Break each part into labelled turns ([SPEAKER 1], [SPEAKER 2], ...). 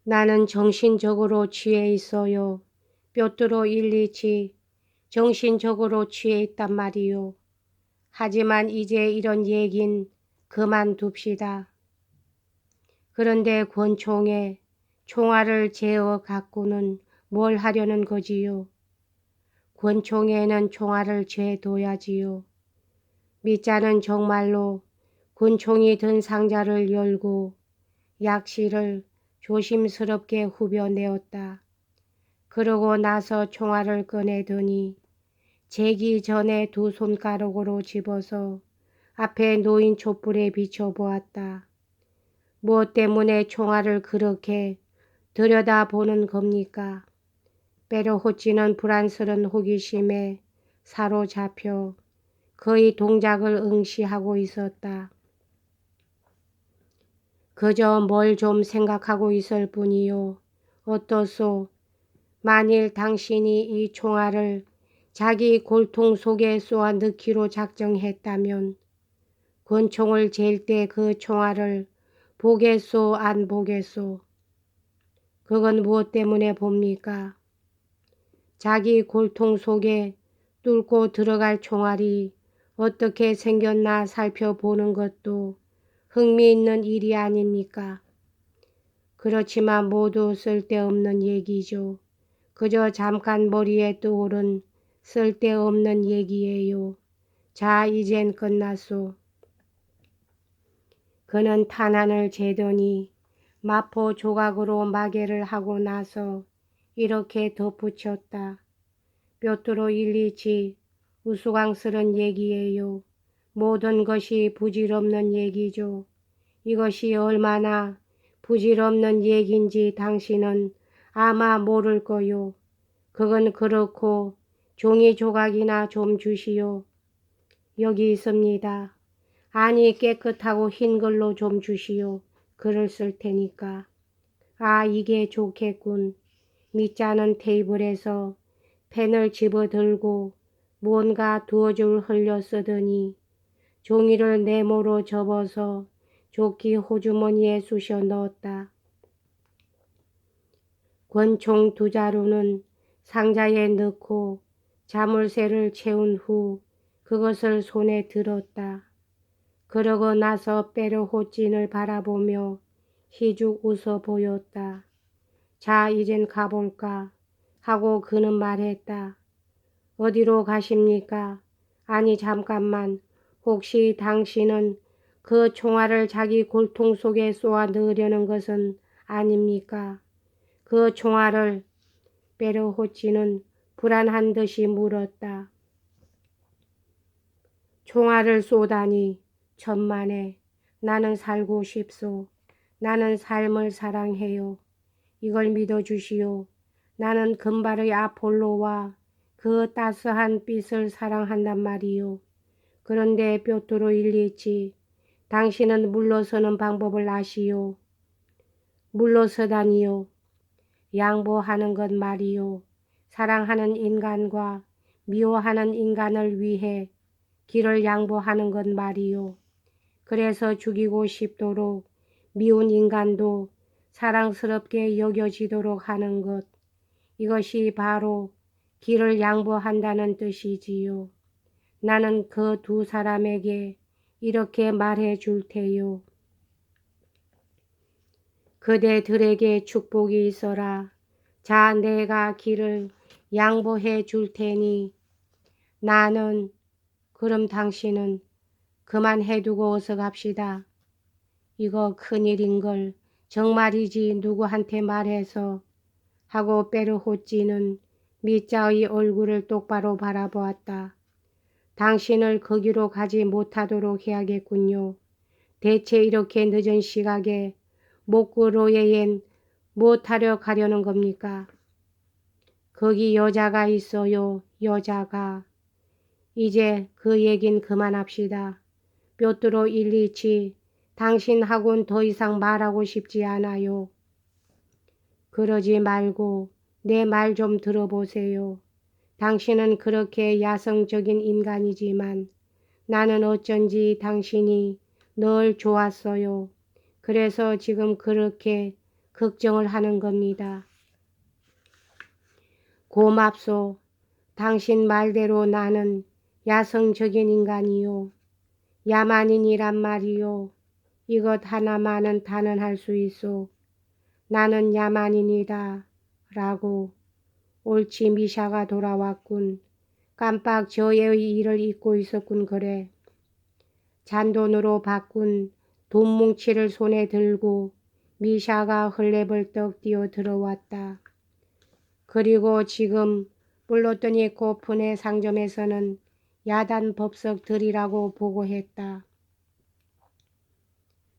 [SPEAKER 1] 나는 정신적으로 취해 있어요. 뾰트로 일리치 정신적으로 취해 있단 말이요. 하지만 이제 이런 얘긴 그만둡시다. 그런데 권총에 총알을 재어 갖고는 뭘 하려는 거지요? 권총에는 총알을 재둬야지요. 밑자는 정말로 권총이 든 상자를 열고 약실을 조심스럽게 후벼내었다. 그러고 나서 총알을 꺼내더니 재기 전에 두 손가락으로 집어서 앞에 놓인 촛불에 비춰보았다. 무엇 때문에 총알을 그렇게 들여다보는 겁니까? 베르호치는 불안스런 호기심에 사로잡혀 그의 동작을 응시하고 있었다. 그저 뭘 좀 생각하고 있을 뿐이요. 어떠소? 만일 당신이 이 총알을 자기 골통 속에 쏘아 넣기로 작정했다면 권총을 잴 때 그 총알을 보겠소 안 보겠소? 그건 무엇 때문에 봅니까? 자기 골통 속에 뚫고 들어갈 총알이 어떻게 생겼나 살펴보는 것도 흥미있는 일이 아닙니까? 그렇지만 모두 쓸데없는 얘기죠. 그저 잠깐 머리에 떠오른 쓸데없는 얘기예요. 자, 이젠 끝났소. 그는 탄환을 재더니 마포 조각으로 마개를 하고 나서 이렇게 덧붙였다. 뾰트로 일리치 우스꽝스런 얘기예요. 모든 것이 부질없는 얘기죠. 이것이 얼마나 부질없는 얘기인지 당신은 아마 모를 거요. 그건 그렇고 종이 조각이나 좀 주시오. 여기 있습니다. 아니 깨끗하고 흰 글로 좀 주시오. 글을 쓸 테니까. 아, 이게 좋겠군. 밑자는 테이블에서 펜을 집어들고 뭔가 두어 줄 흘려 쓰더니 종이를 네모로 접어서 조끼 호주머니에 쑤셔 넣었다. 권총 두 자루는 상자에 넣고 자물쇠를 채운 후 그것을 손에 들었다. 그러고 나서 베르호진을 바라보며 희죽 웃어 보였다. 자, 이젠 가볼까 하고 그는 말했다. 어디로 가십니까? 아니 잠깐만. 혹시 당신은 그 총알을 자기 골통 속에 쏘아 넣으려는 것은 아닙니까? 그 총알을 베르호치는 불안한 듯이 물었다. 총알을 쏘다니 천만에. 나는 살고 싶소. 나는 삶을 사랑해요. 이걸 믿어주시오. 나는 금발의 아폴로와 그 따스한 빛을 사랑한단 말이요. 그런데 뾰트로 일리치, 당신은 물러서는 방법을 아시오. 물러서다니요. 양보하는 것 말이요. 사랑하는 인간과 미워하는 인간을 위해 길을 양보하는 것 말이요. 그래서 죽이고 싶도록 미운 인간도 사랑스럽게 여겨지도록 하는 것. 이것이 바로 길을 양보한다는 뜻이지요. 나는 그 두 사람에게 이렇게 말해 줄 테요. 그대들에게 축복이 있어라. 자, 내가 길을 양보해 줄 테니 나는, 그럼 당신은 그만해두고 어서 갑시다. 이거 큰일인걸. 정말이지 누구한테 말해서 하고 베르호찌는 미자의 얼굴을 똑바로 바라보았다. 당신을 거기로 가지 못하도록 해야겠군요. 대체 이렇게 늦은 시각에 목구로에엔 못하려 가려는 겁니까? 거기 여자가 있어요. 여자가. 이제 그 얘긴 그만합시다. 뾰트로 일리치, 당신하고는 더 이상 말하고 싶지 않아요. 그러지 말고 내 말 좀 들어보세요. 당신은 그렇게 야성적인 인간이지만 나는 어쩐지 당신이 늘 좋았어요. 그래서 지금 그렇게 걱정을 하는 겁니다. 고맙소. 당신 말대로 나는 야성적인 인간이요. 야만인이란 말이요. 이것 하나만은 단언할 수 있소. 나는 야만인이다. 라고. 옳지 미샤가 돌아왔군. 깜빡 저의 일을 잊고 있었군 그래. 잔돈으로 바꾼 돈뭉치를 손에 들고 미샤가 헐레벌떡 뛰어 들어왔다. 그리고 지금 불렀더니 고픈의 상점에서는 야단 법석들이라고 보고했다.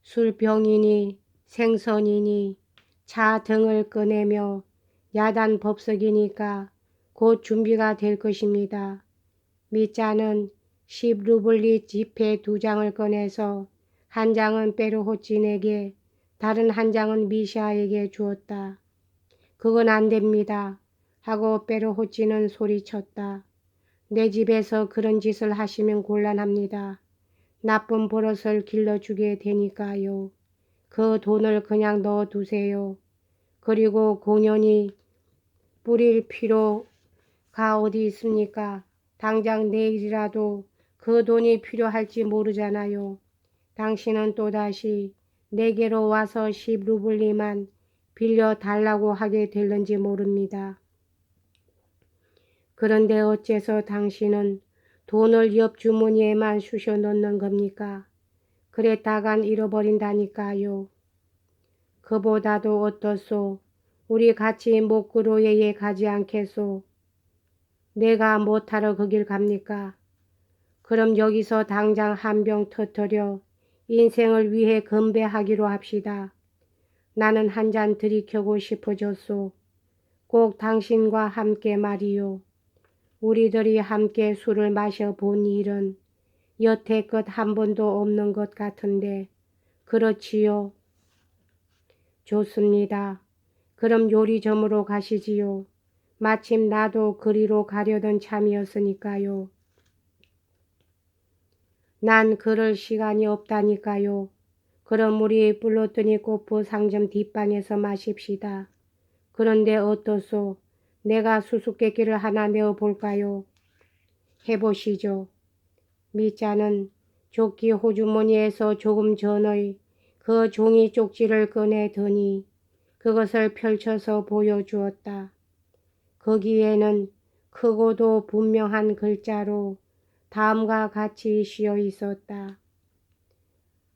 [SPEAKER 1] 술병이니 생선이니 차 등을 꺼내며 야단 법석이니까 곧 준비가 될 것입니다. 미자는 10루블리 지폐 2장을 꺼내서 한 장은 베르호진에게 다른 한 장은 미샤에게 주었다. 그건 안 됩니다. 하고 베르호진은 소리쳤다. 내 집에서 그런 짓을 하시면 곤란합니다. 나쁜 버릇을 길러주게 되니까요. 그 돈을 그냥 넣어두세요. 그리고 공연히 뿌릴 필요가 어디 있습니까? 당장 내일이라도 그 돈이 필요할지 모르잖아요. 당신은 또다시 내게로 와서 10루블리만 빌려달라고 하게 될는지 모릅니다. 그런데 어째서 당신은 돈을 옆 주머니에만 쑤셔 넣는 겁니까? 그랬다간 잃어버린다니까요. 그보다도 어떻소? 우리 같이 목그로에 가지 않겠소? 내가 못하러 그 길 갑니까? 그럼 여기서 당장 한 병 터뜨려 인생을 위해 건배하기로 합시다. 나는 한 잔 들이켜고 싶어졌소. 꼭 당신과 함께 말이요. 우리들이 함께 술을 마셔본 일은 여태껏 한 번도 없는 것 같은데 그렇지요? 좋습니다. 그럼 요리점으로 가시지요. 마침 나도 그리로 가려던 참이었으니까요. 난 그럴 시간이 없다니까요. 그럼 우리 불렀더니 꼬프 상점 뒷방에서 마십시다. 그런데 어떠소? 내가 수수께끼를 하나 내어볼까요? 해보시죠. 미자는 조끼 호주머니에서 조금 전의 그 종이 쪽지를 꺼내 드니 그것을 펼쳐서 보여주었다. 거기에는 크고도 분명한 글자로 다음과 같이 쓰여 있었다.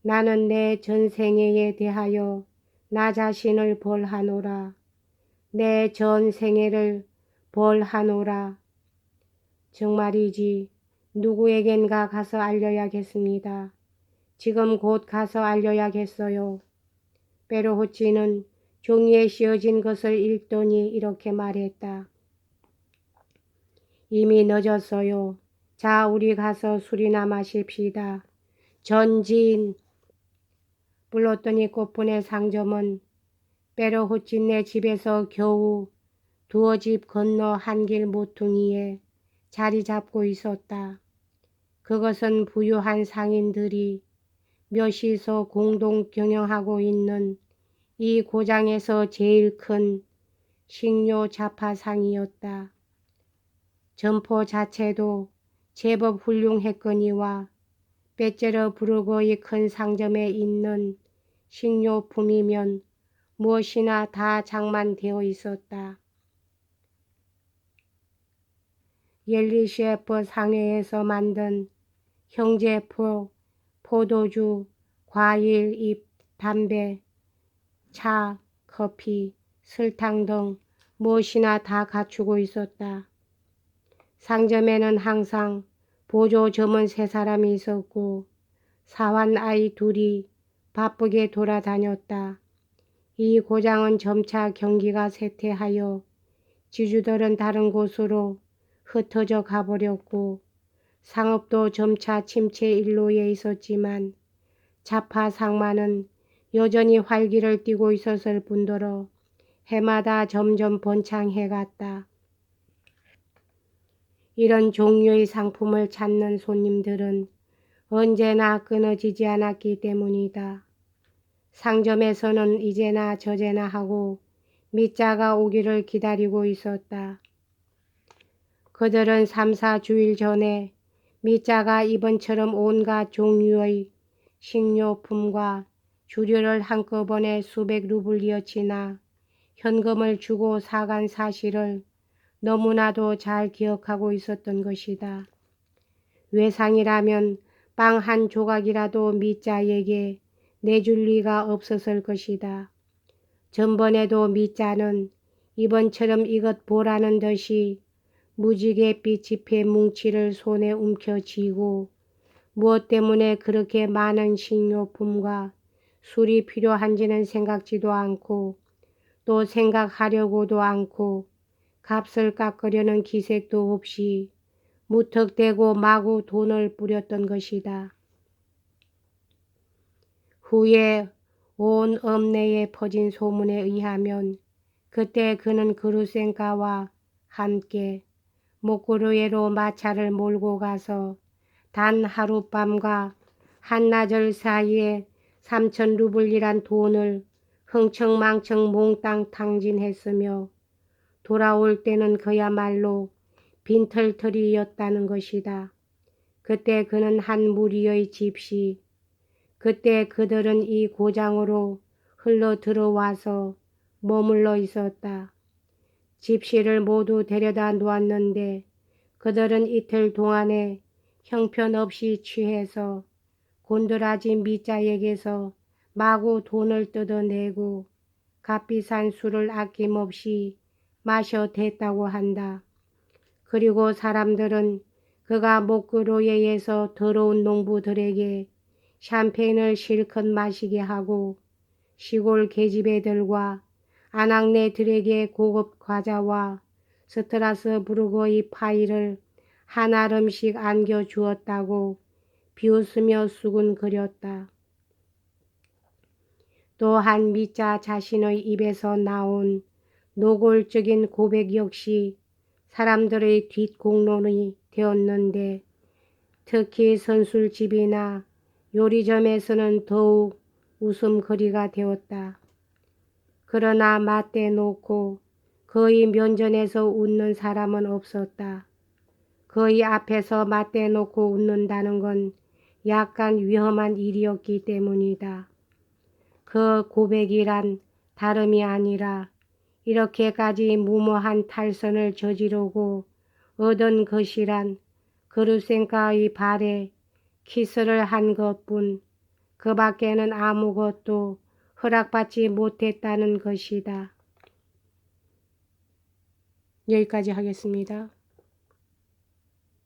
[SPEAKER 1] 나는 내 전생애에 대하여 나 자신을 벌하노라. 내 전생애를 벌하노라. 정말이지 누구에겐가 가서 알려야겠습니다. 지금 곧 가서 알려야겠어요. 베르호치는 종이에 씌어진 것을 읽더니 이렇게 말했다. 이미 늦었어요. 자, 우리 가서 술이나 마십시다. 전진! 불렀더니 꽃분의 상점은 베르호치네 집에서 겨우 2집 건너 한 길 모퉁이에 자리 잡고 있었다. 그것은 부유한 상인들이 몇이서 공동 경영하고 있는 이 고장에서 제일 큰 식료 잡화상이었다. 점포 자체도 제법 훌륭했거니와 빼째러 부르고의 큰 상점에 있는 식료품이면 무엇이나 다 장만되어 있었다. 옐리셰프 상회에서 만든 형제포, 포도주, 과일, 잎, 담배, 차, 커피, 설탕 등 무엇이나 다 갖추고 있었다. 상점에는 항상 보조 점원 3사람이 있었고 사환 아이 2이 바쁘게 돌아다녔다. 이 고장은 점차 경기가 쇠퇴하여 지주들은 다른 곳으로 흩어져 가버렸고 상업도 점차 침체 일로에 있었지만 잡화상만은 여전히 활기를 띠고 있었을 뿐더러 해마다 점점 번창해 갔다. 이런 종류의 상품을 찾는 손님들은 언제나 끊어지지 않았기 때문이다. 상점에서는 이제나 저제나 하고 미자가 오기를 기다리고 있었다. 그들은 3, 4주일 전에 미자가 이번처럼 온갖 종류의 식료품과 주류를 한꺼번에 수백 루블리어치나 현금을 주고 사간 사실을 너무나도 잘 기억하고 있었던 것이다. 외상이라면 빵 한 조각이라도 미자에게 내줄 리가 없었을 것이다. 전번에도 미자는 이번처럼 이것 보라는 듯이 무지갯빛 지폐 뭉치를 손에 움켜쥐고 무엇 때문에 그렇게 많은 식료품과 술이 필요한지는 생각지도 않고 또 생각하려고도 않고 값을 깎으려는 기색도 없이 무턱대고 마구 돈을 뿌렸던 것이다. 후에 온 읍내에 퍼진 소문에 의하면 그때 그는 그루센카와 함께 목구르에로 마차를 몰고 가서 단 하룻밤과 한나절 사이에 3천 루블이란 돈을 흥청망청 몽땅 탕진했으며 돌아올 때는 그야말로 빈털터리였다는 것이다. 그때 그는 한 무리의 집시, 그때 그들은 이 고장으로 흘러 들어와서 머물러 있었다. 집시를 모두 데려다 놓았는데 그들은 이틀 동안에 형편없이 취해서 곤드라진 미자에게서 마구 돈을 뜯어내고 값비싼 술을 아낌없이 마셔 댔다고 한다. 그리고 사람들은 그가 목그로에서 더러운 농부들에게 샴페인을 실컷 마시게 하고 시골 계집애들과 아낙네들에게 고급 과자와 스트라스부르크의 파이를 한 알음씩 안겨주었다고 비웃으며 수군거렸다. 또한 미자 자신의 입에서 나온 노골적인 고백 역시 사람들의 뒷공론이 되었는데 특히 선술집이나 요리점에서는 더욱 웃음거리가 되었다. 그러나 맞대놓고 그의 면전에서 웃는 사람은 없었다. 그의 앞에서 맞대놓고 웃는다는 건 약간 위험한 일이었기 때문이다. 그 고백이란 다름이 아니라 이렇게까지 무모한 탈선을 저지르고 얻은 것이란 그루센카의 발에 키스를 한 것뿐 그 밖에는 아무것도 허락받지 못했다는 것이다. 여기까지 하겠습니다.